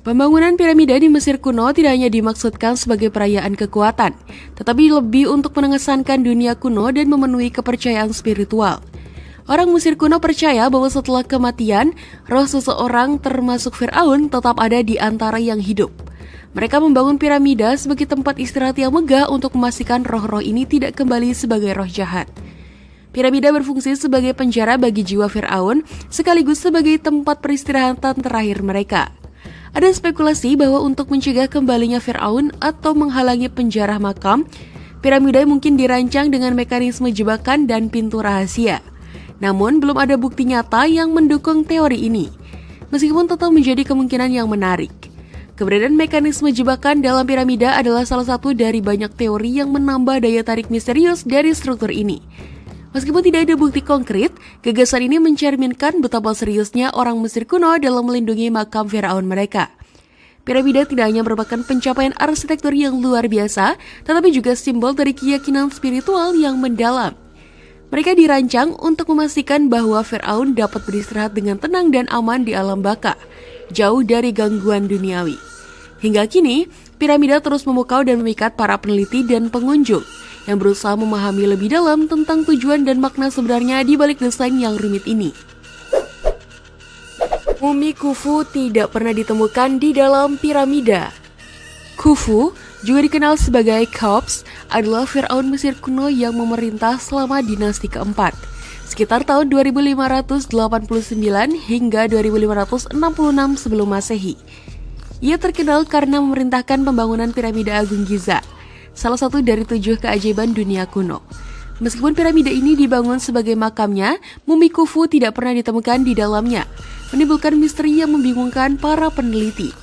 Pembangunan piramida di Mesir kuno tidak hanya dimaksudkan sebagai perayaan kekuatan, tetapi lebih untuk mengesankan dunia kuno dan memenuhi kepercayaan spiritual. Orang Mesir kuno percaya bahwa setelah kematian, roh seseorang termasuk Firaun tetap ada di antara yang hidup. Mereka membangun piramida sebagai tempat istirahat yang megah untuk memastikan roh-roh ini tidak kembali sebagai roh jahat. Piramida berfungsi sebagai penjara bagi jiwa Firaun, sekaligus sebagai tempat peristirahatan terakhir mereka. Ada spekulasi bahwa untuk mencegah kembalinya Firaun atau menghalangi penjara makam, piramida mungkin dirancang dengan mekanisme jebakan dan pintu rahasia. Namun, belum ada bukti nyata yang mendukung teori ini, meskipun tetap menjadi kemungkinan yang menarik. Keberadaan mekanisme jebakan dalam piramida adalah salah satu dari banyak teori yang menambah daya tarik misterius dari struktur ini. Meskipun tidak ada bukti konkret, gagasan ini mencerminkan betapa seriusnya orang Mesir kuno dalam melindungi makam Firaun mereka. Piramida tidak hanya merupakan pencapaian arsitektur yang luar biasa, tetapi juga simbol dari keyakinan spiritual yang mendalam. Mereka dirancang untuk memastikan bahwa Firaun dapat beristirahat dengan tenang dan aman di alam baka, jauh dari gangguan duniawi. Hingga kini, piramida terus memukau dan memikat para peneliti dan pengunjung yang berusaha memahami lebih dalam tentang tujuan dan makna sebenarnya di balik desain yang rumit ini. Mumi Khufu tidak pernah ditemukan di dalam piramida. Khufu, juga dikenal sebagai Khopes, adalah Firaun Mesir kuno yang memerintah selama dinasti keempat, sekitar tahun 2589 hingga 2566 sebelum Masehi. Ia terkenal karena memerintahkan pembangunan piramida Agung Giza, salah satu dari 7 keajaiban dunia kuno. Meskipun piramida ini dibangun sebagai makamnya, mumi Khufu tidak pernah ditemukan di dalamnya, menimbulkan misteri yang membingungkan para peneliti.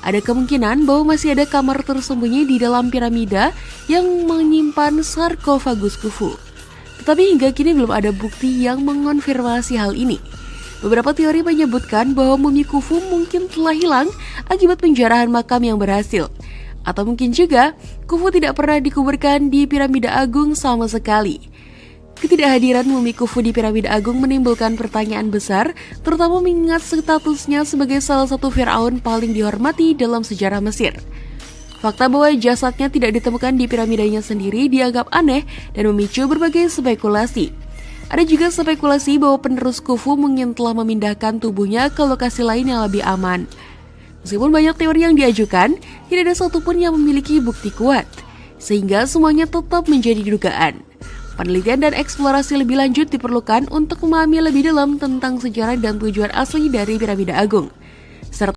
Ada kemungkinan bahwa masih ada kamar tersembunyi di dalam piramida yang menyimpan sarkofagus Khufu. Tetapi hingga kini belum ada bukti yang mengonfirmasi hal ini. Beberapa teori menyebutkan bahwa mumi Khufu mungkin telah hilang akibat penjarahan makam yang berhasil. Atau mungkin juga, Khufu tidak pernah dikuburkan di piramida agung sama sekali. Ketidakhadiran mumi Khufu di piramida agung menimbulkan pertanyaan besar, terutama mengingat statusnya sebagai salah satu Firaun paling dihormati dalam sejarah Mesir. Fakta bahwa jasadnya tidak ditemukan di piramidanya sendiri dianggap aneh dan memicu berbagai spekulasi. Ada juga spekulasi bahwa penerus Khufu mungkin telah memindahkan tubuhnya ke lokasi lain yang lebih aman. Meskipun banyak teori yang diajukan, tidak ada satupun yang memiliki bukti kuat, sehingga semuanya tetap menjadi dugaan. Penelitian dan eksplorasi lebih lanjut diperlukan untuk memahami lebih dalam tentang sejarah dan tujuan asli dari piramida agung, serta